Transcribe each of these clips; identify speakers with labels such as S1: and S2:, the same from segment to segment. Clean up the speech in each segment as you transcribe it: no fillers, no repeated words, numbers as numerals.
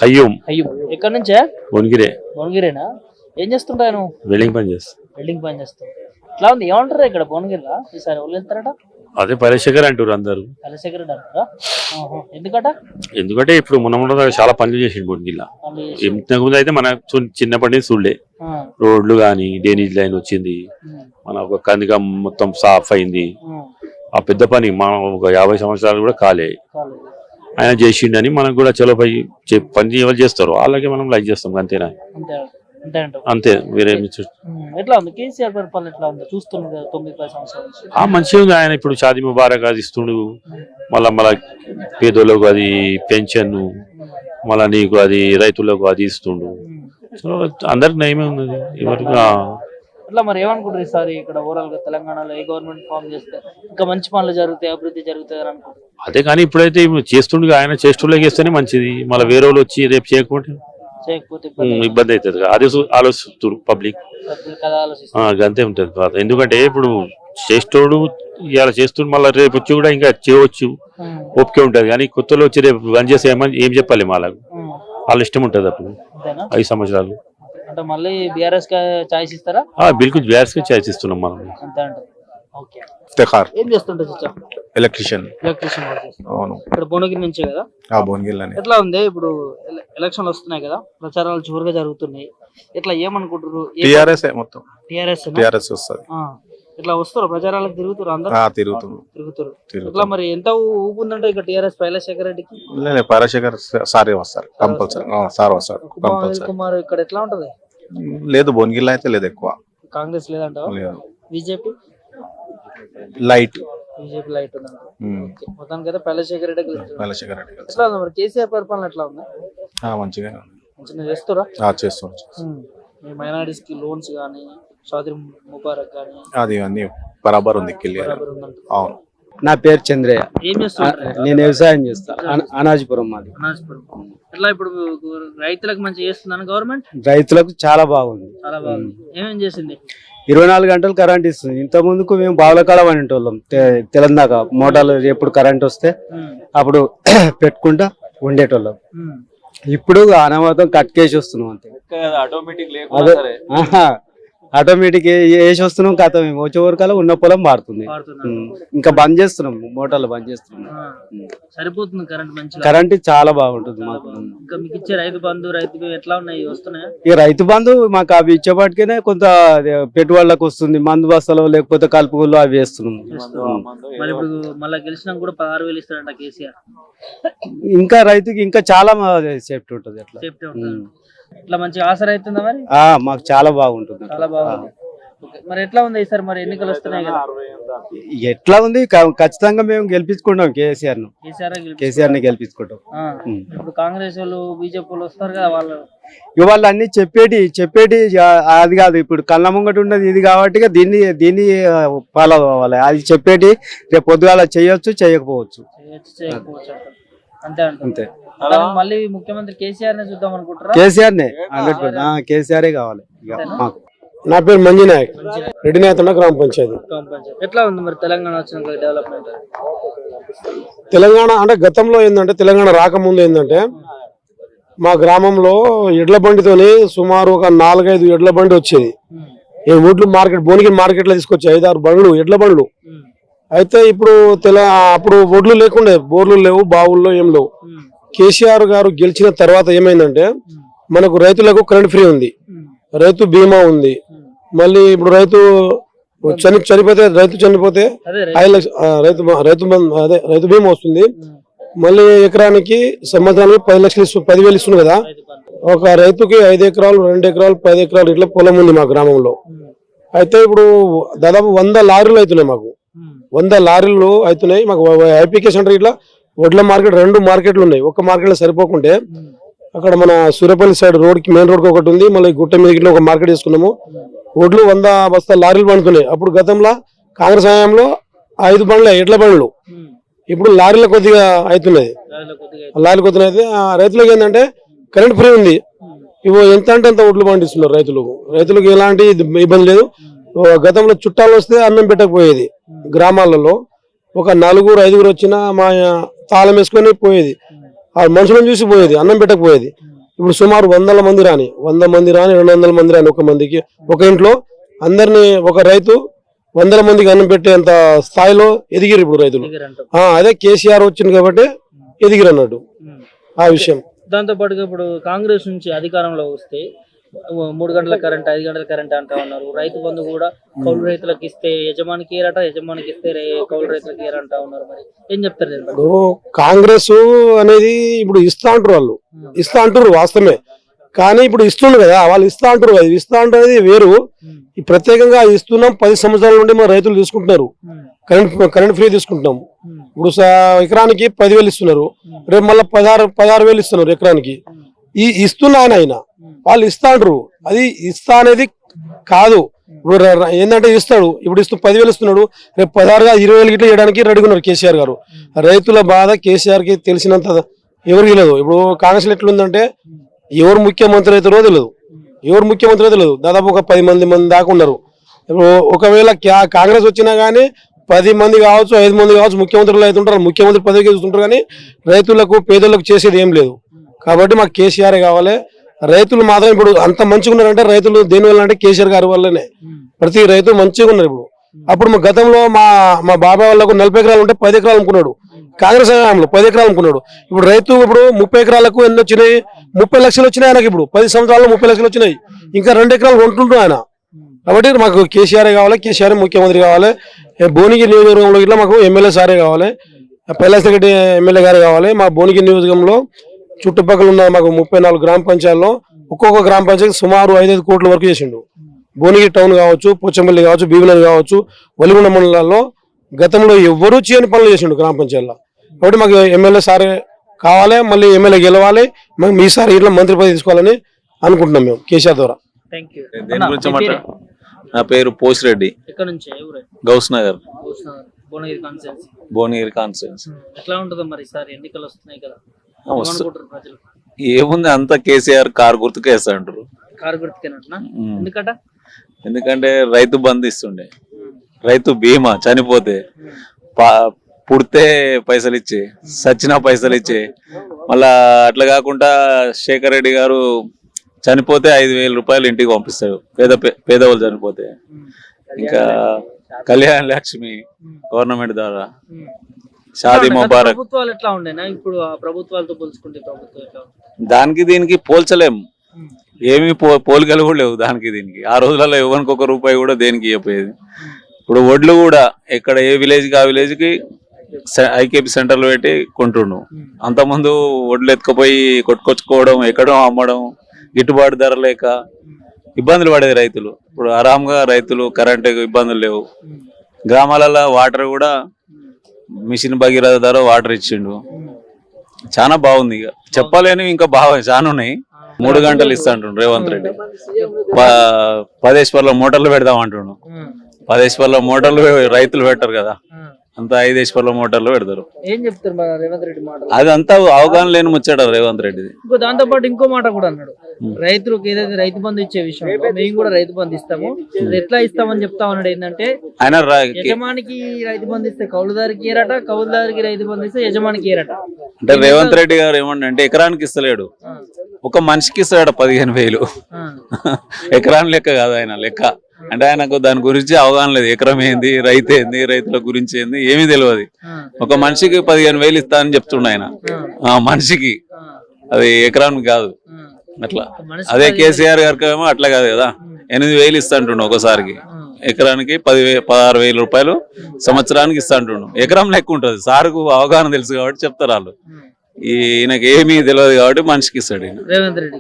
S1: కయ్యూమ్.
S2: ఎక్కడి నుంచే?
S1: భువనగిరే.
S2: భువనగిరేనా? ఏం చేస్తుంటావు నువ్వు?
S1: వెల్డింగ్ పని చేస్తా.
S2: వెల్డింగ్ పని చేస్తావు. ఎట్లా ఉంది? ఏమంటారు ఇక్కడ భువనగిరిలో ఈసారి ఎవరు వెళ్తారట?
S1: అదే పరశేఖర్ అంటారు అందరు.
S2: కలశేఖర్ అంటారా? ఎందుకట?
S1: ఎందుకంటే ఇప్పుడు మొన్న చాలా పనులు చేసిండు భువనగిరిలో. ఇంతకుముందు అయితే మన చిన్నప్పటి నుంచి చూడలే. రోడ్లు గాని డ్రైనేజ్ లైన్ వచ్చింది, మన ఒక కందిగా మొత్తం సాఫ్ అయింది. ఆ పెద్ద పని మనం ఒక 50 సంవత్సరాలు కూడా కాలే. ఆయన చేసిండని మనకు కూడా చలో పని ఎవరు చేస్తారు అలాగే మనం లైక్ చేస్తాం. అంతేనా? అంతే, వేరే
S2: ఎట్లా ఉంది కేసీఆర్ పరిపాలన? ఎట్లా ఉంది చూస్తుంది 9-10 సంవత్సరాలు?
S1: మంచిగా ఉంది. ఆయన ఇప్పుడు షాదీ ముబారక్ అది ఇస్తుండు, మళ్ళా పేదోళ్ళకు అది పెన్షన్, మళ్ళా నీకు అది రైతులకు అది ఇస్తుండు. అందరికి నయమే ఉన్నది ఎవరికి.
S2: అట్లా మరి ఏమనుకుంటారు ఈసారి ఇక్కడ ఓవరాల్ గా తెలంగాణలో ఏ గవర్నమెంట్ ఫామ్ చేస్తే ఇంకా మంచి పనులు జరుగుతాయి, అభివృద్ధి జరుగుతుంది అని అనుకుంటారు?
S1: అదే కానీ ఇప్పుడైతే చేస్తుండగా ఆయన చేస్తుండగా చేస్తేనే మంచిది. మళ్ళీ వేరే వాళ్ళు వచ్చి రేపు చేయకపోతే ఇబ్బంది అవుతుంది. అదే ఆలోచిస్తారు పబ్లిక్, అంతే ఉంటది. ఎందుకంటే ఇప్పుడు చేస్తోడు ఇలా చేస్తుండు, మళ్ళీ రేపు వచ్చి కూడా ఇంకా చేయవచ్చు, ఓపిక ఉంటది. కానీ కొత్తలో వచ్చి రేపు రన్ చేస్తే ఏం చెప్పాలి వాళ్ళకు? వాళ్ళ ఇష్టం ఉంటది. అప్పుడు 5 సంవత్సరాలు
S2: అంటే మళ్ళీ బీఆర్ఎస్ ఛాయిస్ ఇస్తారా?
S1: బిల్కుల్ బీఆర్ఎస్ కి ఛాయిస్ ఇస్తున్నాం మనం.
S2: ఏం చేస్తుంటారు?
S3: ఎలక్ట్రీషియన్.
S2: అవును. ఇక్కడ భువనగిరి నుంచే కదా?
S3: భువనగిరిలోనే.
S2: ఎట్లా ఉంది ఇప్పుడు ఎలక్షన్లు వస్తున్నాయి కదా, ప్రచారాలు జోరుగా జరుగుతున్నాయి. ఎట్లా ఏమనుకుంటారు? టీఆర్ఎస్
S3: వస్తుంది.
S2: ఇట్లా వస్తారు ప్రచారాలకు తిరుగుతారు అందరూ? తిరుగుతారు. ఇట్లా మరి ఎంత ఊపుందంటే ఇక టీఆర్ఎస్ పైలశేఖర్ రెడ్డికి?
S3: పైలశేఖర్ సారే వస్తారు కంపల్సరీ. సార్ వస్తారు
S2: కుమార్. ఇక్కడ ఎట్లా ఉంటది?
S3: లేదు, భువనగిరిలో అయితే లేదు ఎక్కువ.
S2: కాంగ్రెస్ లేదంట? BJP
S3: light.
S2: బీజేపీ లైట్ ఉందంట. మొత్తానికి అయితే పైలశేఖర్ రెడ్డి గెలుస్తారు. ఎట్లా ఉంది మరి కేసీఆర్ పరిపాలన? ఎట్లా ఉంది?
S3: మంచిగా
S2: చేస్తారా?
S3: చేస్తారు.
S2: మైనారిటీస్ కి లోన్స్ గానీ, షాదీ ముబారక్ గానీ
S3: అది అన్ని బరాబర్ ఉంది. అవును.
S4: నా పేరు చంద్రయ్య.
S2: ఏం చేస్తారు?
S4: నేను వ్యవసాయం చేస్తా. అనాజిపురం మాది.
S2: ఎట్లా ఇప్పుడు రైతులకు మంచిగా చేస్తుందని గవర్నమెంట్?
S4: రైతులకు చాలా బాగుంది.
S2: చాలా బాగుంది. ఏమేం చేసింది?
S4: 24 గంటలు కరెంట్ ఇస్తుంది. ఇంత ముందుకు మేము బావులకాలం అనేటోళ్ళం. తెలంగాణ మోటార్లు ఎప్పుడు కరెంట్ వస్తే అప్పుడు పెట్టుకుంటా ఉండేటోళ్ళం. ఇప్పుడు అనామతం కట్కేసి వస్తున్నాం అంతే. ఆటోమేటిక్ వేసి వస్తున్నాం. కథ మేము వచ్చే వరకల్లా ఉన్న పొలం మారుతుంది. ఇంకా బంద్ చేస్తున్నాం, మోటార్లు బంద్ చేస్తున్నాం.
S2: సరిపోతుంది కరెంట్ మంచిగా?
S4: కరెంట్ చాలా బాగుంటుంది మాకు.
S2: ఇంకా మీకు ఇచ్చే రైతు బంధు ఎట్లా ఉన్నాయి? వస్తున్నాయా?
S4: ఈ రైతు బంధు మాకు అవి ఇచ్చేపాటికనే కొంత పెట్టుబడులకు వస్తుంది. మందు బస్తాలు లేకపోతే కలుపులు అవి వేస్తున్నాం.
S2: మరి ఇప్పుడు మళ్ళీ గెలిచినా కూడా 16,000 ఇస్తారంట కేసీఆర్.
S4: ఇంకా రైతుకి ఇంకా చాలా సేఫ్టీ ఉంటుంది. అట్లా
S2: సేఫ్టీ ఉంటుంది. ఇట్లా మంచిగా ఆసర అవుతుందా మరి?
S4: మాకు చాలా బాగుంటుంది.
S2: చాలా బాగుంది. మరి ఎట్లా ఉంది ఈసారి? మరి ఎన్నికలు వస్తున్నాయి కదా,
S4: ఎట్లా ఉంది? ఖచ్చితంగా మేము గెలిపించుకుంటాం కేసీఆర్ ని గెలిపించుకుంటాం.
S2: ఇప్పుడు కాంగ్రెస్ వాళ్ళు, బీజేపీ వాళ్ళు వస్తారు కదా,
S4: వాళ్ళు అన్ని చెప్పేటి అది కాదు. ఇప్పుడు కళ్ళ ముంగట ఉన్నది ఇది కాబట్టి దీన్ని ఫాలో అవ్వాలి. అది చెప్పేటి రేపు పొద్దుగాల చేయొచ్చు, చేయకపోవచ్చు.
S2: అంతే. మళ్ళీ ముఖ్యమంత్రి కేసీఆర్ నే చూద్దాం అనుకుంటారా?
S4: కేసీఆర్ కావాలి మాకు.
S5: నా పేరు మంజునాయక్, రెడ్డినేతండ గ్రామ పంచాయతీ.
S2: ఎట్లా ఉంది మరి తెలంగాణ వచ్చిన డెవలప్మెంట్?
S5: తెలంగాణ అంటే గతంలో ఏంటంటే, తెలంగాణ రాకముందు ఏంటంటే, మా గ్రామంలో ఎడ్ల బండితోని సుమారు ఒక 4-5 ఎడ్ల బండి వచ్చేది. ఈ ఊడ్లు భువనగిరి మార్కెట్ లో తీసుకొచ్చి 5-6 బండ్లు, ఎడ్ల బండ్లు. అయితే ఇప్పుడు అప్పుడు ఒడ్లు లేకుండే, బోర్లు లేవు, బావుల్లో ఏం లేవు. కేసీఆర్ గారు గెలిచిన తర్వాత ఏమైందంటే, మనకు రైతులకు కరెంట్ ఫ్రీ ఉంది, రైతు బీమా ఉంది. మళ్ళీ ఇప్పుడు రైతు చనిపోతే 5 లక్షలు రైతు బీమా వస్తుంది. మళ్ళీ ఎకరానికి సంవత్సరానికి 10,000 ఇస్తుంది కదా. ఒక రైతుకి 5 ఎకరాలు, 2 ఎకరాలు, 10 ఎకరాలు ఇట్లా పొలం ఉంది మా గ్రామంలో. అయితే ఇప్పుడు దాదాపు 100 లారీలు అవుతున్నాయి మాకు. 100 లారీలు అవుతున్నాయి మాకు. ఐపీకే సెంటర్ ఇట్లా వడ్ల మార్కెట్ 2 మార్కెట్లు ఉన్నాయి. ఒక మార్కెట్ లో సరిపోకుంటే అక్కడ మన సూర్యపల్లి సైడ్ రోడ్కి, మెయిన్ రోడ్కి ఒకటి ఉంది. మళ్ళీ గుట్ట మీద ఒక మార్కెట్ చేసుకున్నాము. వడ్లు 100 బస్తాల లారీలు పండుతున్నాయి. అప్పుడు గతంలో కాంగ్రెస్ హయాంలో 5 బండ్లే ఎడ్ల బండ్లు. ఇప్పుడు లారీల కొద్దిగా అవుతున్నది. లారీలు కొద్దిగా అయితే రైతులకు ఏంటంటే కరెంట్ ఫ్రీ ఉంది. ఇవి ఎంత అంటే అంత వడ్లు పండిస్తున్నారు రైతులకు ఎలాంటి ఇబ్బంది లేదు. గతంలో చుట్టాలు వస్తే అన్నం పెట్టకపోయేది. గ్రామాలలో ఒక 4-5 వచ్చినా మా తాళం వేసుకొని పోయేది. ఆ మనుషులను చూసి పోయేది, అన్నం పెట్టకపోయేది. ఇప్పుడు సుమారు 100 మంది రాని 200 మంది రాని ఒక ఇంట్లో అందరినీ ఒక రైతు 100 మందికి అన్నం పెట్టేంత స్థాయిలో ఎదిగిరు ఇప్పుడు రైతులు. అదే కేసీఆర్ వచ్చింది కాబట్టి ఎదిగిరు అన్నట్టు ఆ విషయం.
S2: దాంతో పాటుగా ఇప్పుడు కాంగ్రెస్ నుంచి అధికారంలో వస్తే 3 గంటల కరెంట్ 5 గంటల కరెంట్ అంటా ఉన్నారు. రైతు బంధు కూడా కౌలు రైతులకు ఇస్తే యజమానికి ఏరట, యజమానికి ఇస్తే కౌలు రైతులకు ఏరంటా ఉన్నారు. మరి ఏం చెప్తారు?
S5: కాంగ్రెస్ అనేది ఇప్పుడు ఇస్తా అంటారు, వాళ్ళు ఇస్తా అంటారు వాస్తవమే. కానీ ఇప్పుడు ఇస్తుండ్రు కదా, వాళ్ళు ఇస్తా అంటారు. అది ఇస్తా అంటది వేరు. ఈ ప్రత్యేకంగా ఇస్తున్నాం 10 సంవత్సరాల నుండి మన రైతులు తీసుకుంటున్నారు. కరెంట్ ఫ్రీ తీసుకుంటున్నాం. ఇప్పుడు ఎకరానికి 10,000 ఇస్తున్నారు, రేపు మళ్ళీ 16,000 ఇస్తున్నారు ఎకరానికి. ఈ ఇస్తున్నాను ఆయన వాళ్ళు ఇస్తా అంటారు. అది ఇస్తా అనేది కాదు. ఇప్పుడు ఏంటంటే ఇస్తాడు, ఇప్పుడు 10,000 ఇస్తున్నాడు, రేపు 16గా 20,000 గిట్లా చేయడానికి రెడీగా ఉన్నారు కేసీఆర్ గారు. రైతుల బాధ కేసీఆర్ కి తెలిసినంత ఎవరికి లేదు. ఇప్పుడు కాంగ్రెస్ ఎట్లుందంటే ఎవరు ముఖ్యమంత్రి అవుతారో తెలియదు, దాదాపు ఒక 10 మంది దాకా ఉన్నారు. ఇప్పుడు ఒకవేళ కాంగ్రెస్ వచ్చినా గానీ 10 మంది కావచ్చు, 5 మంది కావచ్చు ముఖ్యమంత్రులు అవుతుంటారు. ముఖ్యమంత్రి పదవికి చూస్తుంటారు కానీ రైతులకు పేదలకు చేసేది ఏం లేదు. కాబట్టి మాకు కేసీఆర్ కావాలి. రైతులు మాత్రం ఇప్పుడు అంత మంచిగా ఉన్నారంటే రైతులు దేనివల్ల అంటే కేసీఆర్ గారి వల్లనే. ప్రతి రైతు మంచిగా ఉన్నారు ఇప్పుడు. అప్పుడు మా గతంలో మా బాబాయ్ వాళ్ళకు 40 ఎకరాలు ఉంటే 10 ఎకరాలు అమ్ముకున్నాడు. కాంగ్రెస్ హయాంలో 10 ఎకరాలు అమ్ముకున్నాడు. ఇప్పుడు రైతు ఇప్పుడు 30 ఎకరాలకు ఎన్ని వచ్చినాయి? 30 లక్షలు వచ్చినాయి ఆయనకి. ఇప్పుడు 10 సంవత్సరాల్లో 30 లక్షలు వచ్చినాయి. ఇంకా 2 ఎకరాలు కొంటుంటాడు ఆయన. కాబట్టి మాకు కేసీఆర్ కావాలి, కేసీఆర్ ముఖ్యమంత్రి కావాలి. భువనగిరి నియోజకవర్గంలో ఇట్లా మాకు ఎమ్మెల్యే సారే కావాలి, పైలాసరెడ్డి ఎమ్మెల్యే గారు కావాలి. మా భువనగిరి నియోజకవర్గంలో చుట్టుపక్కల ఉన్న మాకు 34 గ్రామ పంచాయతీల్లో ఒక్కొక్క గ్రామ పంచాయతీ సుమారు 5-5 కోట్ల వరకు చేసిండు. భువనగిరి టౌన్ కావచ్చు, పోచంపల్లి కావచ్చు, భీమనగర్ కావచ్చు, వలిగొండ మండలాల్లో గతంలో ఎవ్వరూ చేయని పనులు చేసిండు గ్రామ పంచాయతీలో. కాబట్టి మాకు ఎమ్మెల్యే సారే కావాలి, మళ్ళీ ఎమ్మెల్యే గెలవాలి, మేము మీసారి ఇట్లా మంత్రి పదవి తీసుకోవాలని అనుకుంటున్నాం మేము కేసీఆర్ ద్వారా.
S6: దేని గురించి నా పేరు పోసిరెడ్డి, గౌస్ నగర్, భువనగిరి కాన్స్టిట్యూన్సీ.
S2: ఎట్లా ఉంటుందో మరి సార్ ఎన్నికలు వస్తున్నాయి కదా,
S6: ఏముంది అంతా కేసీఆర్ కారు గుర్తుకు వేస్తాంటారు.
S2: కారు గుర్తుకేనట్నా?
S6: ఎందుకంటే రైతు బంధు ఇస్తుండే, రైతు బీమా చనిపోతే పుడితే పైసలు ఇచ్చే, సచ్చినా పైసలు ఇచ్చే. మళ్ళా అట్లా కాకుండా శేఖర్ రెడ్డి గారు చనిపోతే 5,000 రూపాయలు ఇంటికి పంపిస్తారు పేదవాళ్ళు చనిపోతే. ఇంకా కళ్యాణ లక్ష్మి గవర్నమెంట్ ద్వారా, షాదీ ముబారక్.
S2: ప్రభుత్వాలు ఎట్లా ఉండేనా ఇప్పుడు ప్రభుత్వాలతో పోల్చుకుంటే? ప్రభుత్వం
S6: దానికి దీనికి పోల్చలేము, ఏమి పోలికలు కూడా లేవు దానికి దీనికి. ఆ రోజులలో ఎవరికి 1 రూపాయి కూడా దేనికి ఇవ్వపోయేది. ఇప్పుడు వడ్లు కూడా ఎక్కడ ఏ విలేజ్ కి ఆ విలేజ్ కి ఐకేపీ సెంటర్లు పెట్టి కొంటుండు. అంతకుముందు వడ్లు ఎత్తుకుపోయి కొట్టుకొచ్చుకోవడం, ఎక్కడో అమ్మడం, గిట్టుబాటు ధర లేక ఇబ్బందులు పడేది రైతులు. ఇప్పుడు ఆరాంగా రైతులు, కరెంట్ ఇబ్బందులు లేవు. గ్రామాలలో వాటర్ కూడా మిషన్ భగీరథ ద్వారా వాటర్ ఇచ్చిండు. చాలా బాగుంది. ఇక చెప్పలేని ఇంకా బాగా చాలా ఉన్నాయి. 3 గంటలు ఇస్తా అంటుండు రేవంత్ రెడ్డి. 10 మోటార్లు పెడదాం అంటుండు. 10 మోటార్లు రైతులు పెట్టరు కదా, అంతా 5 మోటార్లు పెడతారు.
S2: ఏం చెప్తారు రేవంత్ రెడ్డి మాట?
S6: అదంతా అవగాహన లేని ముచ్చాడు రేవంత్ రెడ్డిది.
S2: ఇంకో దాంతో పాటు ఇంకో మాట కూడా అన్నాడు, రైతులకు ఏదైతే రైతు బంధు ఇచ్చే విషయంలో మేము కూడా రైతు బంధు ఇస్తాము, అది ఎట్లా ఇస్తామని చెప్తా ఉన్నాడు. ఏంటంటే
S6: ఆయన
S2: యజమానికి రైతు బంధు ఇస్తే కౌలుదారికి ఏరట, కౌలుదారికి రైతు బంధు ఇస్తే యజమానికి ఏరట.
S6: అంటే రేవంత్ రెడ్డి గారు ఏమంటే ఎకరానికి ఇస్తలేడు, ఒక మనిషికి ఇస్తాడు 15,000. ఎకరాన్ని లెక్క కాదు ఆయన లెక్క. అంటే ఆయనకు దాని గురించి అవగాహన లేదు. ఎకరం ఏంది, రైతు ఏంది, రైతుల గురించి ఏంది ఏమీ తెలియదు. ఒక మనిషికి 15,000 ఇస్తా అని చెప్తుండ ఆయన, మనిషికి. అది ఎకరానికి కాదు అట్లా. అదే కేసీఆర్ గారికి ఏమో అట్లా కాదు కదా, 8,000 ఇస్తా అంటుండు ఒకసారికి. ఎకరానికి 16,000 రూపాయలు సంవత్సరానికి ఇస్తా అంటుండు. ఎకరం లెక్క ఉంటుంది. సార్కు అవగాహన తెలుసు కాబట్టి చెప్తారు వాళ్ళు. ఈయనకి ఏమీ తెలియదు కాబట్టి మనిషికి ఇస్తాడు
S2: రేవంత్ రెడ్డి.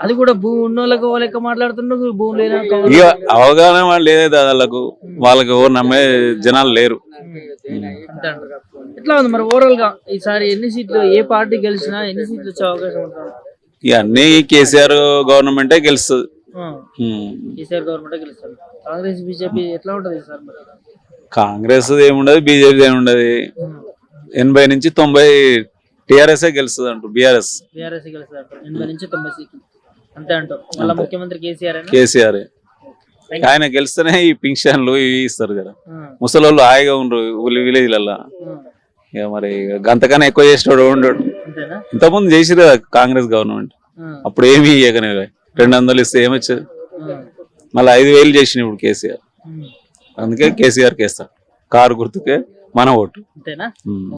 S2: అది కూడా భూమి ఉన్నోళ్ళకు లెక్క మాట్లాడుతున్నారు, భూమి లేని
S6: ఇక అవగాహన వాళ్ళు లేదే వాళ్ళకి ఎవరు నమ్మే జనాలు లేరు.
S2: ఎట్లా ఉంది మరి ఓవరాల్ గా ఈసారి ఎన్ని సీట్లు, ఏ పార్టీ గెలిచినా ఎన్ని సీట్లు వచ్చే అవకాశం ఉంటుంది?
S6: ఇక అన్ని కేసీఆర్ గవర్నమెంటే గెలుస్తుంది.
S2: కేసీఆర్ గవర్నమెంటే గెలుస్తుంది. కాంగ్రెస్ బీజేపీ ఎట్లా ఉంటది సార్?
S6: కాంగ్రెస్ ఏముండదు, బీజేపీ ఏముండదు. 80 నుంచి 90 టీఆర్ఎస్ గెలుస్తుంది అంటూ. బీఆర్ఎస్
S2: గెలుస్తుంది 80 నుంచి 90 సీట్లు అంతే అంటూ. మళ్ళీ ముఖ్యమంత్రి
S6: కేసీఆర్. ఆయన గెలిస్తేనే ఈ పింఛన్లు ఇవి ఇస్తారు కదా. ముసలోళ్ళు హాయిగా ఉండరు విలేజ్లల్లా. ఇక మరి గంతకన్నా ఎక్కువ చేసినాడు ఉండడు. ఇంతకుముందు చేసిరు కదా కాంగ్రెస్ గవర్నమెంట్. అప్పుడు ఏమి ఇయ్యకనే 200 ఇస్తే ఏమొచ్చేది, మళ్ళీ 5,000 చేసిన ఇప్పుడు కేసీఆర్. అందుకే కేసీఆర్కి వేస్తాం, కారు గుర్తుకే మన ఓటు.
S2: అంతేనా?